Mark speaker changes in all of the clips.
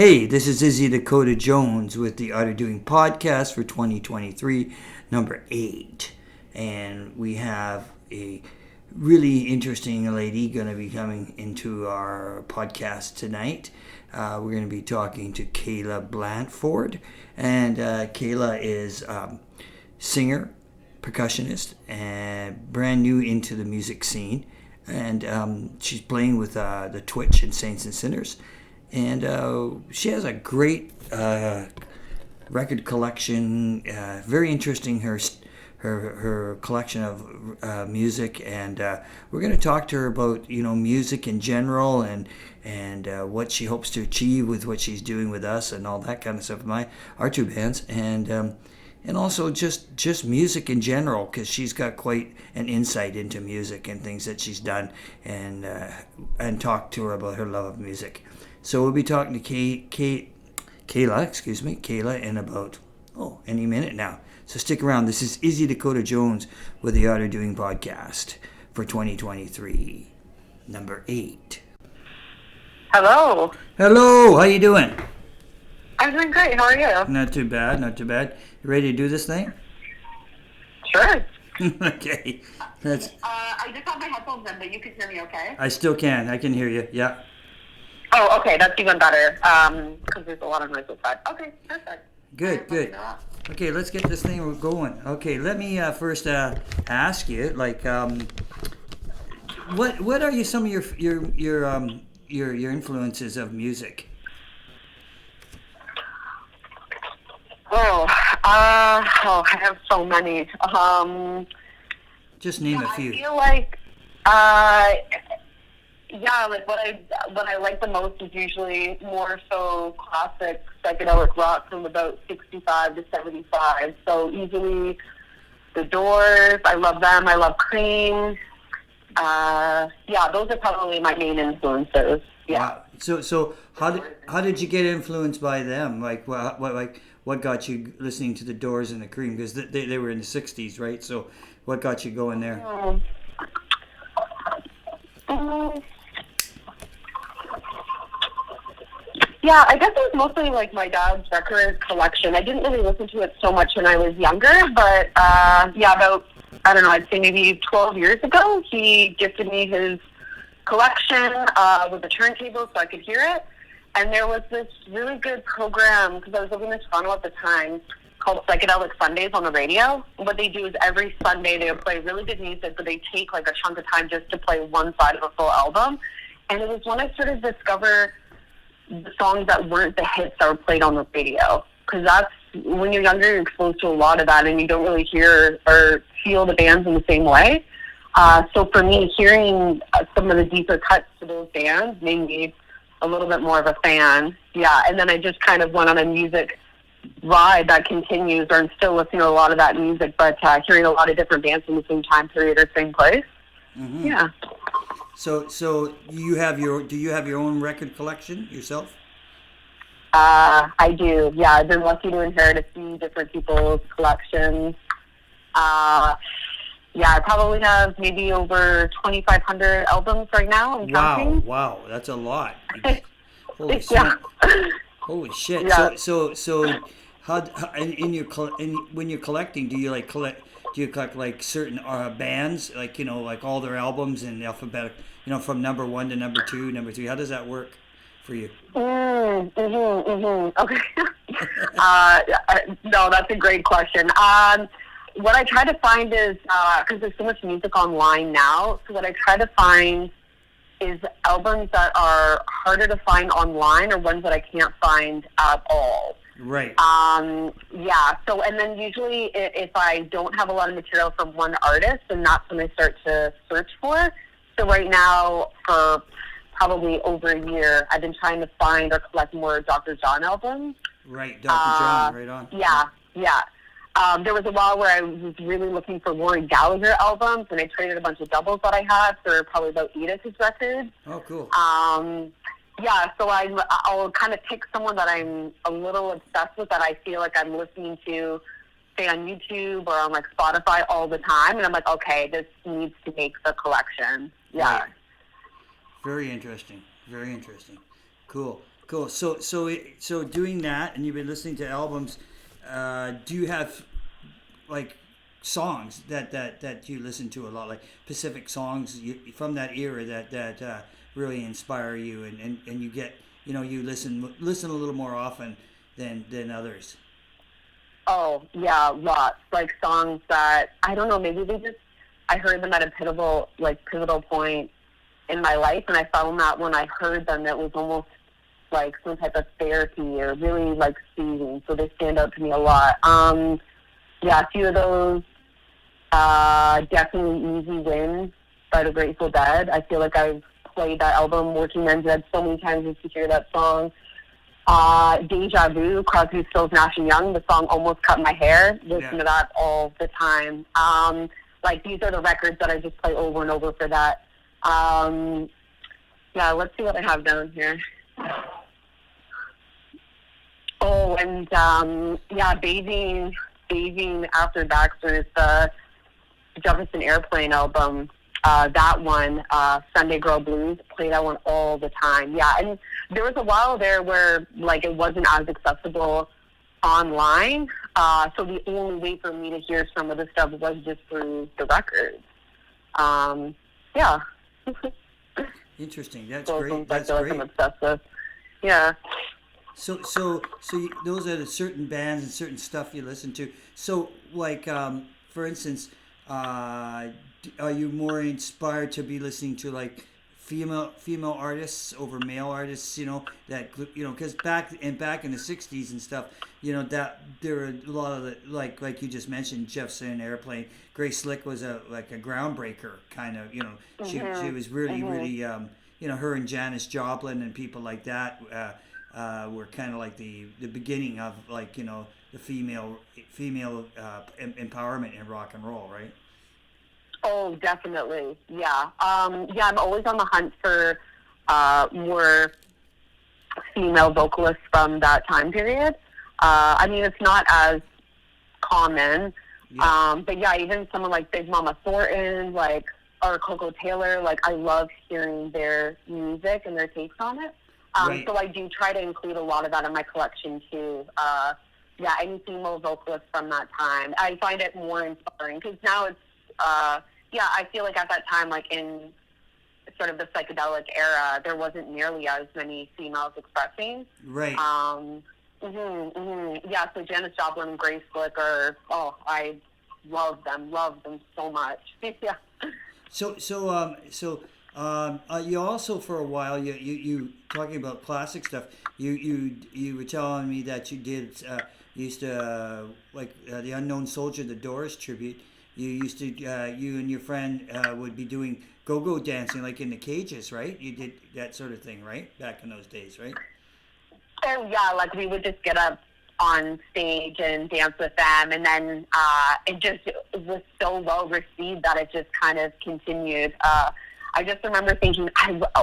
Speaker 1: Hey, this is Izzy Dakota Jones with the Art of Doing podcast for 2023, number 8. And we have a really interesting lady going to be coming into our podcast tonight. We're going to be talking to Kayla Blandford. And Kayla is singer, percussionist, and brand new into the music scene. And she's playing with the Twitch and Saints and Sinners. And she has a great record collection. Very interesting, her collection of music. And we're going to talk to her about music in general and what she hopes to achieve with what she's doing with us and all that kind of stuff. Our two bands and also just music in general, because she's got quite an insight into music and things that she's done, and talk to her about her love of music. So we'll be talking to Kayla in about any minute now. So stick around. This is Izzy Dakota Jones with the Art of Doing podcast for 2023, number 8.
Speaker 2: Hello.
Speaker 1: Hello. How you doing?
Speaker 2: I'm doing great. How are you?
Speaker 1: Not too bad. Not too bad. You ready to do this thing?
Speaker 2: Sure.
Speaker 1: Okay.
Speaker 2: I just have my headphones in, but you can hear me okay?
Speaker 1: I still can. I can hear you. Yeah.
Speaker 2: Oh, okay. That's even better, because there's a lot of noise outside. Okay, perfect.
Speaker 1: Good. Okay, let's get this thing going. Okay, let me first ask you, what are some of your influences of music?
Speaker 2: I have so many.
Speaker 1: Just name a few.
Speaker 2: I feel like, like what I like the most is usually more so classic psychedelic rock from about 65 to 75. So easily The Doors, I love them. I love Cream. Those are probably my main influences. Yeah.
Speaker 1: Wow. So how did you get influenced by them? What got you listening to The Doors and the Cream? Because they were in the 60s, right? So what got you going there?
Speaker 2: Yeah, I guess it was mostly like my dad's record collection. I didn't really listen to it so much when I was younger, but about, I don't know, I'd say maybe 12 years ago, he gifted me his collection with a turntable so I could hear it. And there was this really good program, because I was living in Toronto at the time, called Psychedelic Sundays on the radio. What they do is every Sunday they would play really good music, but they take like a chunk of time just to play one side of a full album. And it was when I started to discover the songs that weren't the hits that were played on the radio. Because that's, when you're younger, you're exposed to a lot of that, and you don't really hear or feel the bands in the same way. So for me, hearing some of the deeper cuts to those bands made me a little bit more of a fan. Yeah, and then I just kind of went on a music ride that continues, or I'm still listening to a lot of that music, but hearing a lot of different bands in the same time period or same place. Mm-hmm. Yeah.
Speaker 1: So do you have your own record collection yourself?
Speaker 2: I do. Yeah, I've been lucky to inherit a few different people's collections. I probably have maybe over 2,500 albums right now. Counting.
Speaker 1: Wow, that's a lot. Holy shit!
Speaker 2: Yeah.
Speaker 1: Holy shit!
Speaker 2: Yeah.
Speaker 1: So how when you're collecting, do you collect like certain bands, like all their albums in alphabetical, from number 1 to number 2, number 3? How does that work for you?
Speaker 2: Okay. No, that's a great question. What I try to find is, because there's so much music online now, so what I try to find is albums that are harder to find online, or ones that I can't find at all.
Speaker 1: Right.
Speaker 2: So, and then usually if I don't have a lot of material from one artist, then that's when I start to search for. So right now, for probably over a year, I've been trying to find or collect more Dr. John albums.
Speaker 1: Right, Dr. John, right on.
Speaker 2: Yeah. There was a while where I was really looking for Rory Gallagher albums, and I traded a bunch of doubles that I had for probably about 8 of his records.
Speaker 1: Oh, cool.
Speaker 2: So I'll kind of pick someone that I'm a little obsessed with, that I feel like I'm listening to, say, on YouTube or on Spotify all the time, and I'm like, okay, this needs to make the collection. Yeah.
Speaker 1: Right. Very interesting. Cool. Cool. So doing that, and you've been listening to albums. Do you have like songs that you listen to a lot, like Pacific songs from that era that really inspire you, and you get you listen a little more often than others.
Speaker 2: Oh yeah, lots. Like songs that I don't know, maybe they just I heard them at a pivotal point in my life, and I found that when I heard them, it was almost like some type of therapy or really like soothing. So they stand out to me a lot. Yeah, a few of those. Definitely Easy Win by the Grateful Dead. I feel like I've played that album, Working Men's Dead, so many times just to hear that song. Deja Vu, Crosby, Stills, Nash and Young. The song Almost Cut My Hair. Listen to that all the time. Like these are the records that I just play over and over for that. Yeah, let's see what I have down here. Oh, and yeah, bathing after Baxter's the Jefferson Airplane album. That one, Sunday Girl Blues, play that one all the time. Yeah, and there was a while there where like it wasn't as accessible online, so the only way for me to hear some of the stuff was just through the records. Yeah.
Speaker 1: Interesting. That's
Speaker 2: So
Speaker 1: great.
Speaker 2: I
Speaker 1: That's
Speaker 2: feel like
Speaker 1: great.
Speaker 2: I'm obsessed with. Yeah.
Speaker 1: Those are the certain bands and certain stuff you listen to. So, like, for instance, are you more inspired to be listening to like female artists over male artists? Because back in the '60s and stuff, that there were a lot of the like you just mentioned, Jefferson Airplane. Grace Slick was a groundbreaker kind of. She was really her and Janis Joplin and people like that. Were kind of like the beginning of the female empowerment in rock and roll, right?
Speaker 2: Oh, definitely. Yeah. Yeah, I'm always on the hunt for more female vocalists from that time period. I mean, it's not as common, but yeah, even someone like Big Mama Thornton, or Coco Taylor, I love hearing their music and their takes on it.
Speaker 1: Right.
Speaker 2: So I do try to include a lot of that in my collection too. Yeah, any female vocalists from that time. I find it more inspiring because now it's, I feel like at that time, in sort of the psychedelic era, there wasn't nearly as many females expressing.
Speaker 1: Right.
Speaker 2: Yeah, so Janis Joplin and Grace Slick I love them so much. Yeah.
Speaker 1: You also for a while you talking about classic stuff. You were telling me that you did used to the Unknown Soldier, the Doors tribute. You used to you and your friend would be doing go-go dancing in the cages, right? You did that sort of thing, right? Back in those days, right?
Speaker 2: Oh yeah, we would just get up on stage and dance with them, and then it was so well received that it just kind of continued. I just remember thinking,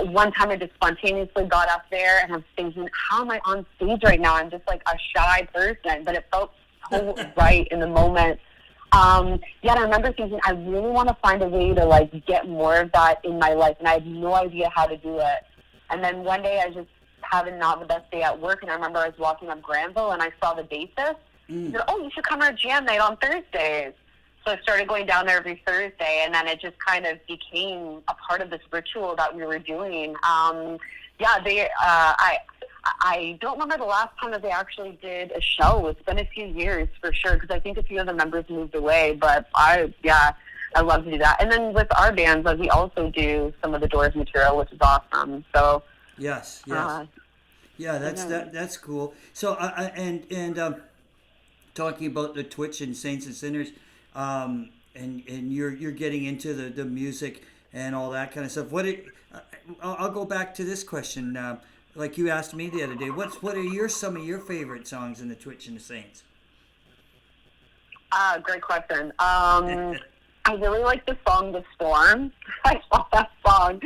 Speaker 2: one time I just spontaneously got up there, and I'm thinking, how am I on stage right now? I'm just a shy person, but it felt so right in the moment. And I remember thinking, I really want to find a way to get more of that in my life, and I had no idea how to do it. And then one day I just having not the best day at work, and I remember I was walking up Granville, and I saw the bassist. He said, "Oh, you should come to our jam night on Thursdays." So I started going down there every Thursday, and then it just kind of became a part of this ritual that we were doing. I don't remember the last time that they actually did a show. It's been a few years for sure, because I think a few of the members moved away, but I love to do that. And then with our bands, we also do some of the Doors material, which is awesome. So
Speaker 1: yes. Yeah, that's cool. So talking about the Twitch and Saints and Sinners, and you're getting into the music and all that kind of stuff. I'll go back to this question. Like you asked me the other day, what are some of your favorite songs in the Twitch and the Saints?
Speaker 2: Great question. I really like the song "The Storm." I love that song.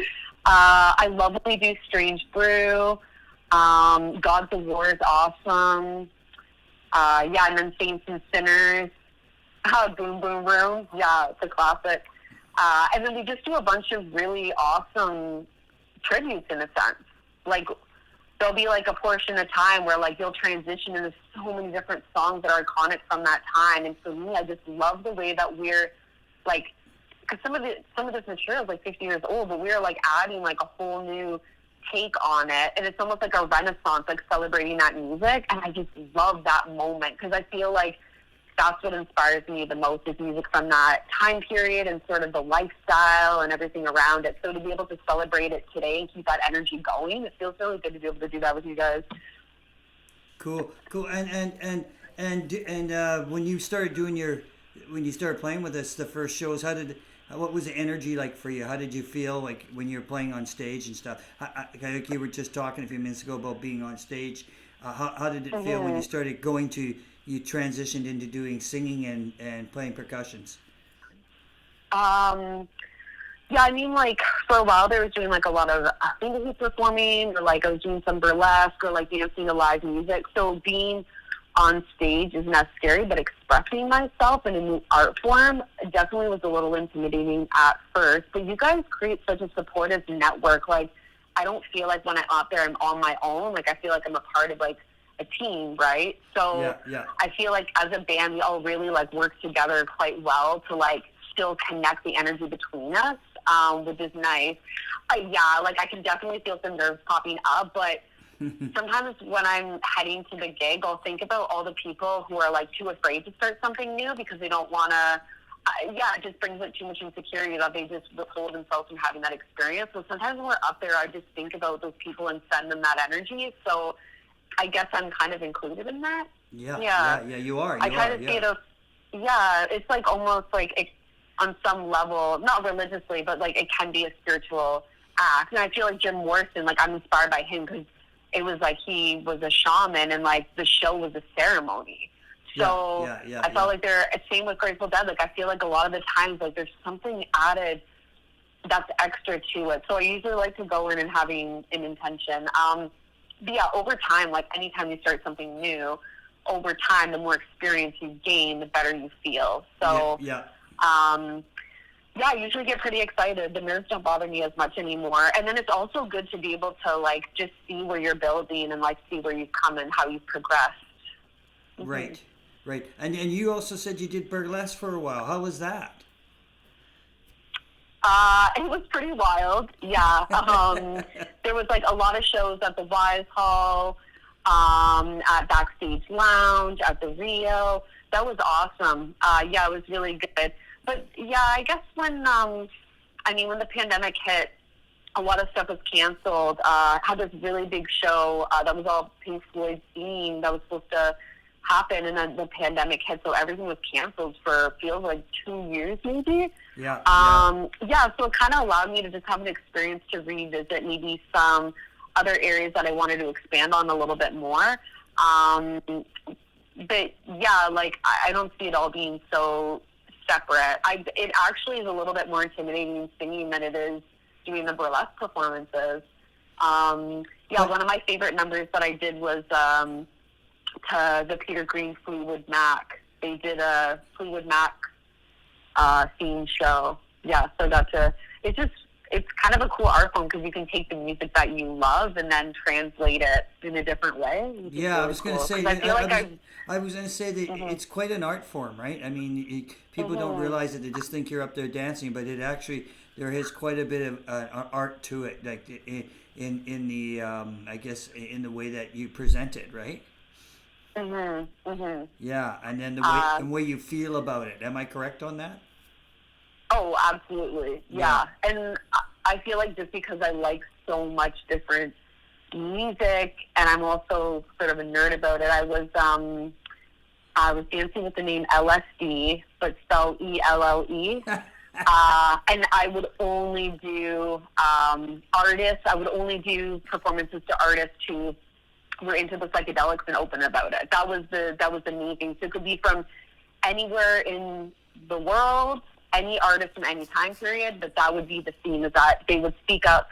Speaker 2: I love when we do "Strange Brew." "God's a War" is awesome. And then "Saints and Sinners." "Boom Boom Room." Yeah, it's a classic. And then we just do a bunch of really awesome tributes in a sense. there'll be like a portion of time where like you'll transition into so many different songs that are iconic from that time. And for me, I just love the way that we're like, because some of this material is like 50 years old, but we're like adding like a whole new take on it, and it's almost like a renaissance, like celebrating that music. And I just love that moment, because I feel like that's what inspires me the most, is music from that time period and sort of the lifestyle and everything around it. So to be able to celebrate it today and keep that energy going, it feels really good to be able to do that with you guys.
Speaker 1: Cool. And when you started when you started playing with us, the first shows, what was the energy like for you? How did you feel like when you were playing on stage and stuff? Like you were just talking a few minutes ago about being on stage. How did it feel when you started you transitioned into doing singing and playing percussions?
Speaker 2: Yeah, I mean, like, for a while there was doing, like, a lot of singing performing, or, like, I was doing some burlesque, or, like, dancing to live music. So being on stage isn't as scary, but expressing myself in a new art form definitely was a little intimidating at first. But you guys create such a supportive network. Like, I don't feel like when I'm out there I'm on my own. Like, I feel like I'm a part of, like, a team, right? So
Speaker 1: Yeah.
Speaker 2: I feel like as a band, we all really, like, work together quite well to, like, still connect the energy between us, which is nice. Yeah, like, I can definitely feel some nerves popping up, but sometimes when I'm heading to the gig, I'll think about all the people who are, like, too afraid to start something new because they don't want to, it just brings up too much insecurity that they just withhold themselves from having that experience. So sometimes when we're up there, I just think about those people and send them that energy. So I guess I'm kind of included in that.
Speaker 1: Yeah, you are.
Speaker 2: I try to see it as, it's like almost like on some level, not religiously, but like it can be a spiritual act. And I feel like Jim Morrison, like I'm inspired by him because it was like he was a shaman and like the show was a ceremony. So I felt like same with Grateful Dead. Like I feel like a lot of the times like there's something added that's extra to it. So I usually like to go in and having an intention. But yeah, over time, like anytime you start something new, over time, the more experience you gain, the better you feel. So I usually get pretty excited. The nerves don't bother me as much anymore. And then it's also good to be able to like just see where you're building and like see where you've come and how you've progressed.
Speaker 1: Right. And you also said you did burlesque for a while. How was that?
Speaker 2: It was pretty wild. Yeah. There was like a lot of shows at the Wise Hall, at Backstage Lounge, at the Rio. That was awesome. It was really good. But yeah, I guess when the pandemic hit, a lot of stuff was canceled. Had this really big show that was all Pink Floyd themed that was supposed to happen, and then the pandemic hit, so everything was canceled for feels like 2 years maybe. So it kind of allowed me to just have an experience to revisit maybe some other areas that I wanted to expand on a little bit more. But yeah, like I don't see it all being so separate. It actually is a little bit more intimidating singing than it is doing the burlesque performances. One of my favorite numbers that I did was to the Peter Green Fleetwood Mac. They did a Fleetwood Mac theme show. Yeah, so it's kind of a cool art form because you can take the music that you love and then translate it in a different way.
Speaker 1: Yeah, really I was going to say. I was going to say that it's quite an art form, right? I mean, people don't realize it; they just think you're up there dancing, but there is quite a bit of art to it, like in the I guess in the way that you present it, right? Yeah, and then the way you feel about it. Am I correct on that?
Speaker 2: Oh, absolutely. Yeah. And I feel like just because I like so much different music, and I'm also sort of a nerd about it, I was dancing with the name LSD, but spelled ELLE. And I would only do artists. I would only do performances to artists who were into the psychedelics and open about it. That was the main thing. So it could be from anywhere in the world, any artist from any time period, but that would be the theme, is that they would speak up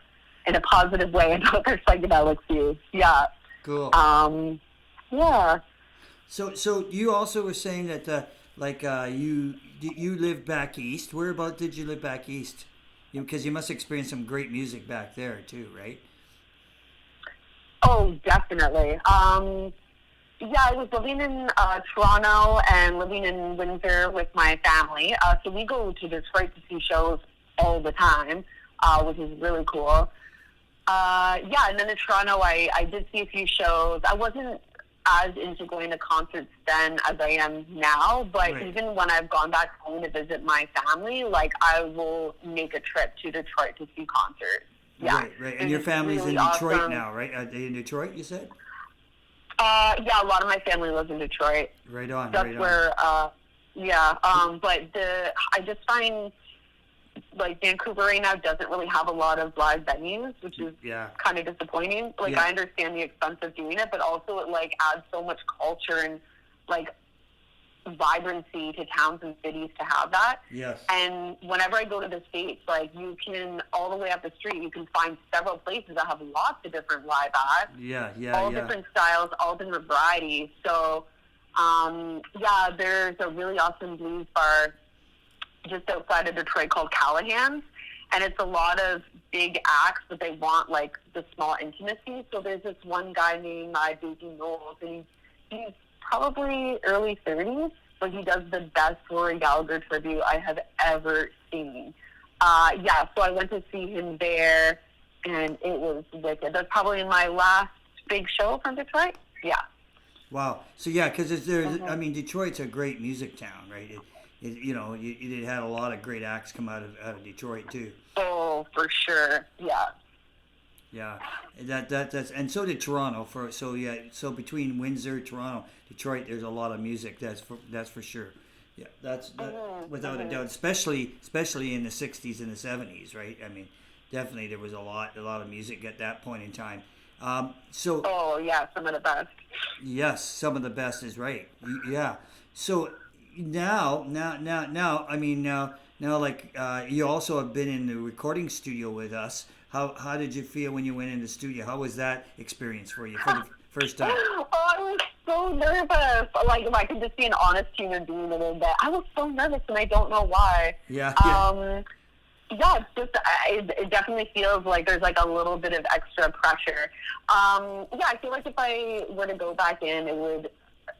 Speaker 2: in a positive way about their psychedelics use. Yeah.
Speaker 1: Cool.
Speaker 2: Yeah.
Speaker 1: So you also were saying that you live back east. Whereabout did you live back east? Because you must experience some great music back there too, right?
Speaker 2: Oh, definitely. Yeah, I was living in Toronto and living in Windsor with my family. So we go to Detroit to see shows all the time, which is really cool. Yeah, and then in Toronto, I did see a few shows. I wasn't as into going to concerts then as I am now, but
Speaker 1: Right.
Speaker 2: even when I've gone back home to visit my family, like I will make a trip to Detroit to see concerts. Yeah,
Speaker 1: Right, right. And
Speaker 2: it's
Speaker 1: your
Speaker 2: just
Speaker 1: family's in
Speaker 2: really
Speaker 1: Detroit
Speaker 2: awesome.
Speaker 1: now, right? Are they in Detroit, you said?
Speaker 2: Yeah, a lot of my family lives in Detroit.
Speaker 1: Right on,
Speaker 2: That's
Speaker 1: right on.
Speaker 2: where, yeah. But I just find like Vancouver right now doesn't really have a lot of live venues, which is
Speaker 1: Yeah,
Speaker 2: kind of disappointing. Like
Speaker 1: yeah.
Speaker 2: I understand the expense of doing it, but also it like adds so much culture and like vibrancy to towns and cities to have that.
Speaker 1: Yes.
Speaker 2: And whenever I go to the States, like you can all the way up the street, you can find several places that have lots of different live acts,
Speaker 1: Yeah, yeah,
Speaker 2: all
Speaker 1: yeah.
Speaker 2: different styles, all different varieties. So, yeah, there's a really awesome blues bar just outside of Detroit called Callahan's. And it's a lot of big acts, but they want like the small intimacy. So there's this one guy named Davey Knowles, and he's probably early 30s, but he does the best Rory Gallagher tribute I have ever seen. Yeah, so I went to see him there, and it was wicked. That's probably my last big show from Detroit. Yeah.
Speaker 1: Wow. So yeah, because there's, I
Speaker 2: Mm-hmm.
Speaker 1: mean, Detroit's a great music town, right? It had a lot of great acts come out of Detroit too.
Speaker 2: Oh, for sure. Yeah.
Speaker 1: Yeah, that's and so did Toronto. So yeah, so between Windsor, Toronto, Detroit, there's a lot of music. That's for sure. Yeah, that
Speaker 2: Mm-hmm.
Speaker 1: without a
Speaker 2: Mm-hmm.
Speaker 1: doubt. Especially in the '60s and the '70s, right? I mean, definitely there was a lot of music at that point in time. So
Speaker 2: Oh, yeah, some of the best.
Speaker 1: yes, some of the best is right. Yeah. So now, I mean, now, like you also have been in the recording studio with us. How did you feel when you went in the studio? How was that experience for you for the first time?
Speaker 2: Oh, I was so nervous. Like, if I could just be an honest human being a little bit. I was so nervous, and I don't know why.
Speaker 1: Yeah, yeah.
Speaker 2: Um, yeah, it's just, it definitely feels like there's like a little bit of extra pressure. Yeah, I feel like if I were to go back in,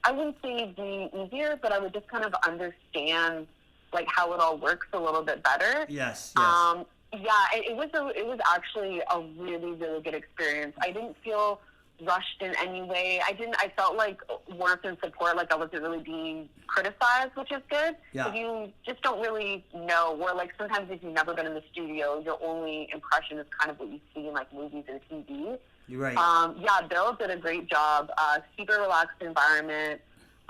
Speaker 2: I wouldn't say be easier, but I would just kind of understand like how it all works a little bit better.
Speaker 1: Yes, yes.
Speaker 2: Yeah, it was actually a really really good experience. I didn't feel rushed in any way. I felt like warmth and support, like I wasn't really being criticized, which is good.
Speaker 1: Yeah.
Speaker 2: Because you just don't really know. Or like sometimes if you've never been in the studio, your only impression is kind of what you see in like movies or TV.
Speaker 1: You're right.
Speaker 2: Yeah, Bill did a great job. Super relaxed environment.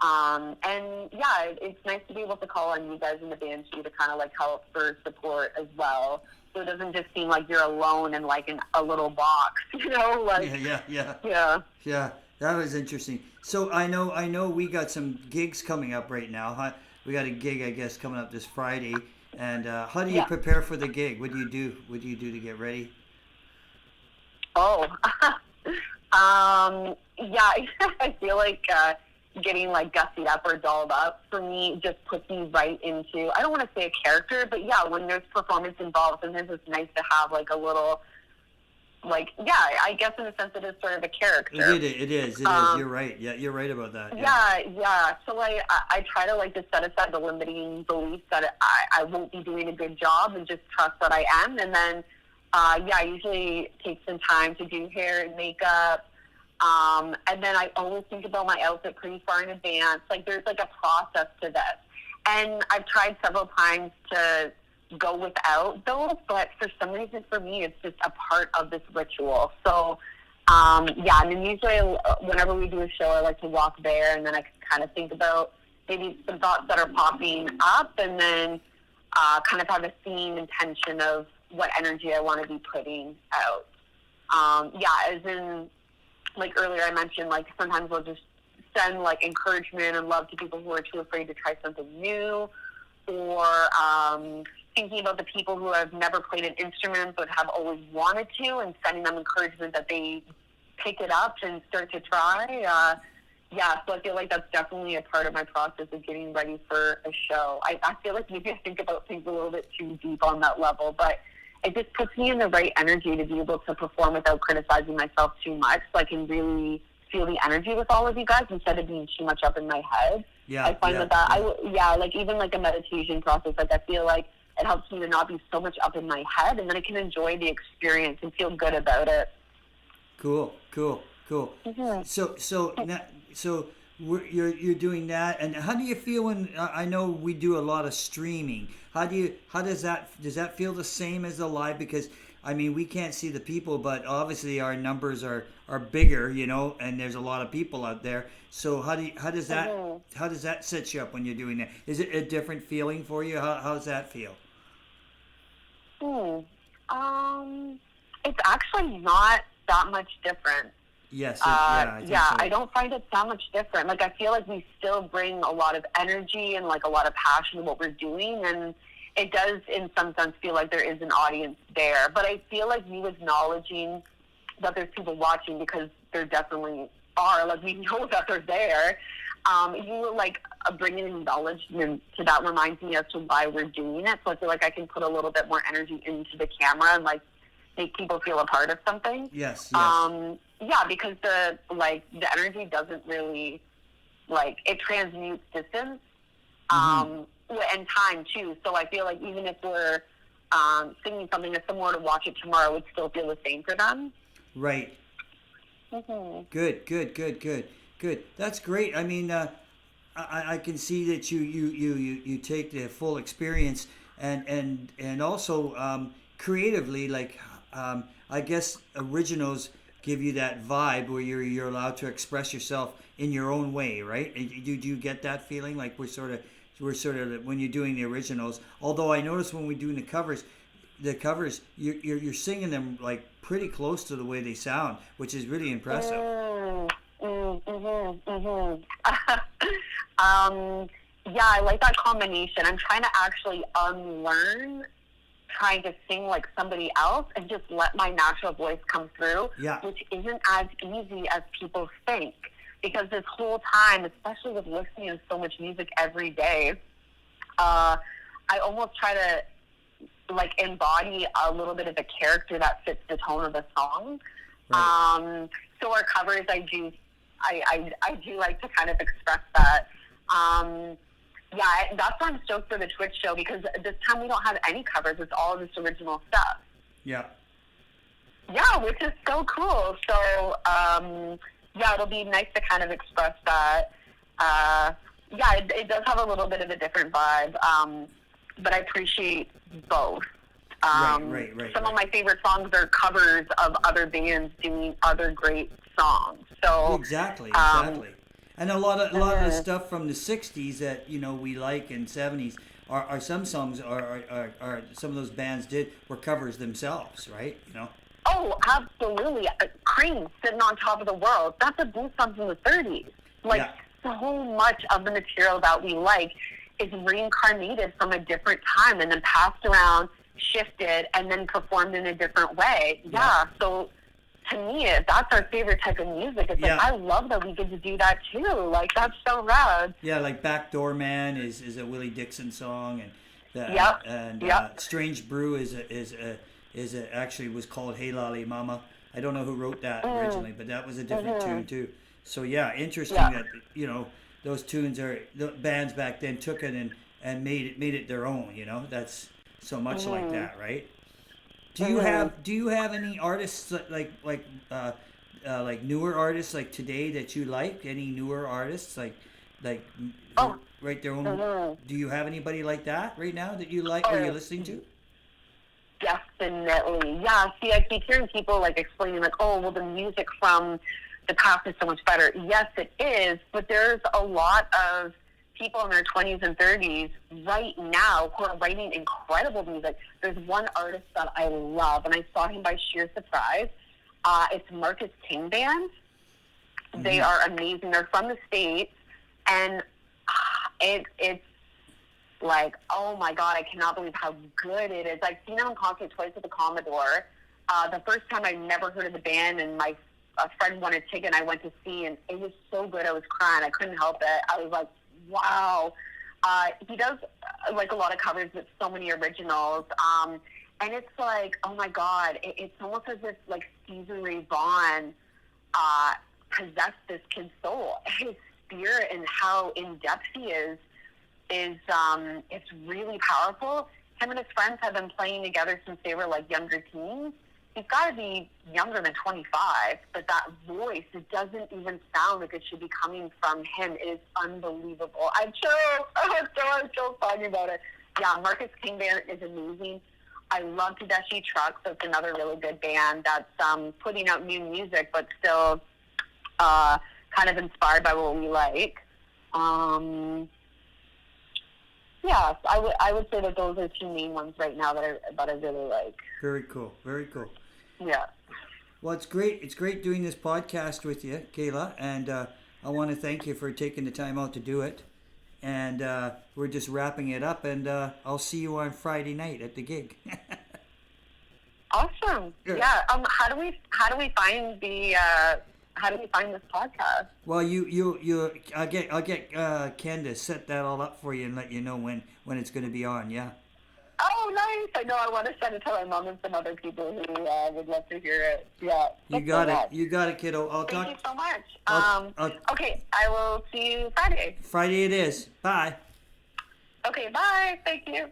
Speaker 2: And yeah, it's nice to be able to call on you guys in the band too to kind of like help for support as well. So it doesn't just seem like you're alone in like a little box, you know? Like,
Speaker 1: Yeah, yeah, yeah.
Speaker 2: yeah.
Speaker 1: Yeah, that was interesting. So I know we got some gigs coming up right now. Huh? We got a gig, I guess, coming up this Friday. And how do you
Speaker 2: Yeah.
Speaker 1: prepare for the gig? What do you do? What do you do to get ready?
Speaker 2: Oh. Yeah, I feel like getting like gussied up or dolled up for me just puts me right into, I don't want to say a character, but yeah, when there's performance involved, sometimes it's nice to have like a little, like, yeah, I guess in a sense it is sort of a character.
Speaker 1: It is. You're right. Yeah, you're right about that. Yeah.
Speaker 2: Yeah. So like, I try to like just set aside the limiting beliefs that I won't be doing a good job and just trust that I am. And then, yeah, I usually take some time to do hair and makeup. And then I always think about my outfit pretty far in advance. Like there's like a process to this. And I've tried several times to go without those, but for some reason for me, it's just a part of this ritual. So, yeah, and then usually whenever we do a show, I like to walk there and then I kind of think about maybe some thoughts that are popping up and then kind of have a theme intention of what energy I want to be putting out. Yeah, as in, like earlier I mentioned, like sometimes we'll just send like encouragement and love to people who are too afraid to try something new, or thinking about the people who have never played an instrument but have always wanted to, and sending them encouragement that they pick it up and start to try. Yeah, so I feel like that's definitely a part of my process of getting ready for a show. I feel like maybe I think about things a little bit too deep on that level, but it just puts me in the right energy to be able to perform without criticizing myself too much, so I can really feel the energy with all of you guys instead of being too much up in my head.
Speaker 1: Yeah,
Speaker 2: I find
Speaker 1: yeah,
Speaker 2: like even like a meditation process, like I feel like it helps me to not be so much up in my head, and then I can enjoy the experience and feel good about it.
Speaker 1: Cool, cool, cool.
Speaker 2: Mm-hmm.
Speaker 1: So you're doing that, and how do you feel when I know we do a lot of streaming? How does that feel the same as the live? Because I mean, we can't see the people, but obviously our numbers are bigger, you know, and there's a lot of people out there. So how does that set you up when you're doing that? Is it a different feeling for you? How does that feel?
Speaker 2: Hmm. It's actually not that much different.
Speaker 1: Yes, yeah, I think
Speaker 2: Yeah, I
Speaker 1: so.
Speaker 2: don't find it that much different. Like, I feel like we still bring a lot of energy and like a lot of passion to what we're doing, and it does, in some sense, feel like there is an audience there. But I feel like you acknowledging that there's people watching, because there definitely are. Like, we know that they're there. You like bringing acknowledgement to that reminds me as to why we're doing it. So I feel like I can put a little bit more energy into the camera and like make people feel a part of something.
Speaker 1: Yes, yes.
Speaker 2: Yeah, because the energy doesn't really like, it transmutes distance
Speaker 1: Mm-hmm.
Speaker 2: and time too. So I feel like even if we're singing something, if someone were to watch it tomorrow, it would still feel the same for them.
Speaker 1: Right.
Speaker 2: Mm-hmm.
Speaker 1: Good, good, good, good, good. That's great. I mean, I can see that you take the full experience and also creatively, like I guess originals give you that vibe where you're allowed to express yourself in your own way, right? Do you get that feeling like we're sort of when you're doing the originals? Although I notice when we're doing the covers you're singing them like pretty close to the way they sound, which is really impressive.
Speaker 2: Yeah, I like that combination. I'm trying to actually unlearn trying to sing like somebody else and just let my natural voice come through,
Speaker 1: Yeah.
Speaker 2: which isn't as easy as people think. Because this whole time, especially with listening to so much music every day, I almost try to like embody a little bit of a character that fits the tone of the song.
Speaker 1: Right.
Speaker 2: So our covers, I do like to kind of express that. Yeah, that's why I'm stoked for the Twitch show, because this time we don't have any covers. It's all this original stuff.
Speaker 1: Yeah.
Speaker 2: Yeah, which is so cool. So, yeah, it'll be nice to kind of express that. Yeah, it does have a little bit of a different vibe, but I appreciate both.
Speaker 1: Right.
Speaker 2: Some of my favorite songs are covers of other bands doing other great songs. So
Speaker 1: Exactly,
Speaker 2: um,
Speaker 1: exactly. And a lot of the stuff from the '60s that we like and '70s are some songs are some of those bands did were covers themselves, right?
Speaker 2: oh, absolutely. Cream, Sitting on Top of the World. That's a blues song from the 30s. Like,
Speaker 1: Yeah,
Speaker 2: so much of the material that we like is reincarnated from a different time and then passed around, shifted, and then performed in a different way.
Speaker 1: yeah,
Speaker 2: Yeah, so to me, that's our favorite type of music. It's like,
Speaker 1: yeah,
Speaker 2: I love that we get to do that too. Like, that's so rad.
Speaker 1: yeah. Like "Backdoor Man" is a Willie Dixon song, and
Speaker 2: Yep, yep.
Speaker 1: "Strange Brew" actually was called "Hey Lolly Mama." I don't know who wrote that
Speaker 2: Mm,
Speaker 1: originally, but that was a different
Speaker 2: mm-hmm.
Speaker 1: tune too. So yeah, interesting
Speaker 2: Yeah.
Speaker 1: that those tunes are the bands back then took it and made it their own. That's so much like
Speaker 2: Mm-hmm.
Speaker 1: that, right?
Speaker 2: Mm-hmm.
Speaker 1: Do you have any artists like newer artists like today that you like? Any newer artists like who
Speaker 2: Oh,
Speaker 1: write their own?
Speaker 2: mm-hmm.
Speaker 1: Do you have anybody like that right now that you like or you're
Speaker 2: Oh,
Speaker 1: listening to?
Speaker 2: definitely. Yeah, see, I keep hearing people like explaining like, oh, well, the music from the past is so much better. Yes, it is, but there's a lot of people in their 20s and 30s right now who are writing incredible music. There's one artist that I love, and I saw him by sheer surprise. It's Marcus King Band. They
Speaker 1: Mm-hmm.
Speaker 2: are amazing. They're from the States, and it's like, oh my God, I cannot believe how good it is. I've seen them in concert twice at the Commodore. The first time I never heard of the band, and my a friend wanted a ticket, and I went to see, and it was so good. I was crying. I couldn't help it. I was like, wow. He does like a lot of covers with so many originals. And it's like, oh my God, it's almost as if like Stephen Ray Vaughan possessed this kid's soul. His spirit and how in depth he is it's really powerful. Him and his friends have been playing together since they were like younger teens. He's got to be younger than 25, but that voice, it doesn't even sound like it should be coming from him. It is unbelievable. I'm so talking about it. Yeah, Marcus King Band is amazing. I love Tedeschi Trucks. That's another really good band that's putting out new music, but still kind of inspired by what we like. Yeah, I would say that those are two main ones right now that I really like.
Speaker 1: Very cool. Very cool.
Speaker 2: Yeah.
Speaker 1: Well, it's great. It's great doing this podcast with you, Kayla, and I want to thank you for taking the time out to do it. And we're just wrapping it up, and I'll see you on Friday night at the gig.
Speaker 2: Awesome. Yeah. How do we find this podcast?
Speaker 1: Well, I'll get Ken to set that all up for you and let you know when it's going to be on. Yeah.
Speaker 2: Oh, nice. I know. I want to send it to my mom and some other people who would love to hear it. Yeah.
Speaker 1: You got it. You got it, kiddo.
Speaker 2: Thank you so much. Okay. I will see you Friday.
Speaker 1: Friday it is. Bye.
Speaker 2: Okay. Bye. Thank you.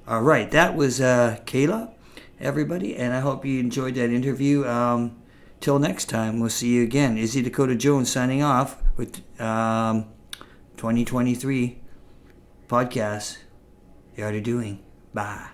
Speaker 1: All right. That was Kayla, everybody, and I hope you enjoyed that interview. Till next time, we'll see you again. Izzy Dakota Jones signing off with 2023 podcast. The Art of Doing. Bye.